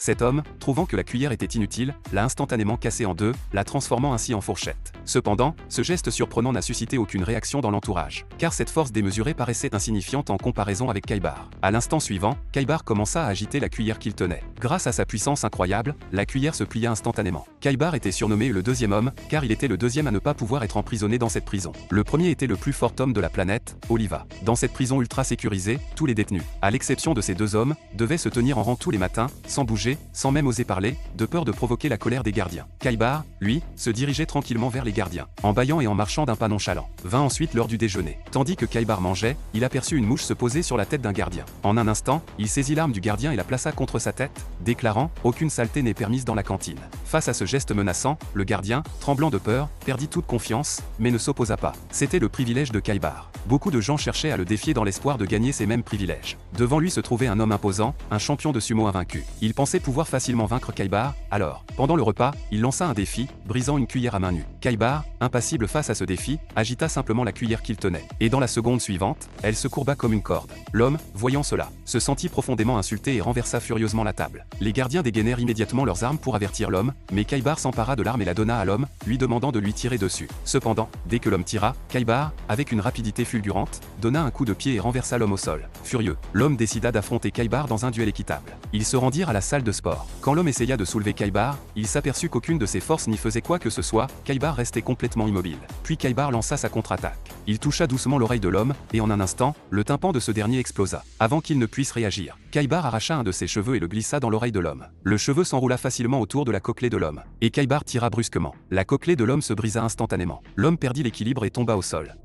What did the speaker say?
Cet homme, trouvant que la cuillère était inutile, l'a instantanément cassée en deux, la transformant ainsi en fourchette. Cependant, ce geste surprenant n'a suscité aucune réaction dans l'entourage, car cette force démesurée paraissait insignifiante en comparaison avec Kaibar. À l'instant suivant, Kaibar commença à agiter la cuillère qu'il tenait. Grâce à sa puissance incroyable, la cuillère se plia instantanément. Kaibar était surnommé le deuxième homme, car il était le deuxième à ne pas pouvoir être emprisonné dans cette prison. Le premier était le plus fort homme de la planète, Oliva. Dans cette prison ultra sécurisée, tous les détenus, à l'exception de ces deux hommes, devaient se tenir en rang tous les matins, sans bouger, sans même oser parler, de peur de provoquer la colère des gardiens. Kaibar, lui, se dirigeait tranquillement vers les gardiens, en bâillant et en marchant d'un pas nonchalant. Vint ensuite l'heure du déjeuner. Tandis que Kaibar mangeait, il aperçut une mouche se poser sur la tête d'un gardien. En un instant, il saisit l'arme du gardien et la plaça contre sa tête, déclarant « Aucune saleté n'est permise dans la cantine ». Face à ce geste menaçant, le gardien, tremblant de peur, perdit toute confiance, mais ne s'opposa pas. C'était le privilège de Kaibar. Beaucoup de gens cherchaient à le défier dans l'espoir de gagner ces mêmes privilèges. Devant lui se trouvait un homme imposant, un champion de sumo invaincu. Il pensait pouvoir facilement vaincre Kaibar, alors, pendant le repas, il lança un défi, brisant une cuillère à main nue. Kaibar, impassible face à ce défi, agita simplement la cuillère qu'il tenait. Et dans la seconde suivante, elle se courba comme une corde. L'homme, voyant cela, se sentit profondément insulté et renversa furieusement la table. Les gardiens dégainèrent immédiatement leurs armes pour avertir l'homme, mais Kaibar s'empara de l'arme et la donna à l'homme, lui demandant de lui tirer dessus. Cependant, dès que l'homme tira, Kaibar, avec une rapidité fulgurante, donna un coup de pied et renversa l'homme au sol. Furieux, l'homme décida d'affronter Kaibar dans un duel équitable. Ils se rendirent à la salle de sport. Quand l'homme essaya de soulever Kaibar, il s'aperçut qu'aucune de ses forces n'y faisait quoi que ce soit, Kaibar restait complètement immobile. Puis Kaibar lança sa contre-attaque. Il toucha doucement l'oreille de l'homme, et en un instant, le tympan de ce dernier explosa. Avant qu'il ne puisse réagir, Kaibar arracha un de ses cheveux et le glissa dans l'oreille de l'homme. Le cheveu s'enroula facilement autour de la cochlée de l'homme. Et Kaibar tira brusquement. La cochlée de l'homme se brisa instantanément. L'homme perdit l'équilibre et tomba au sol.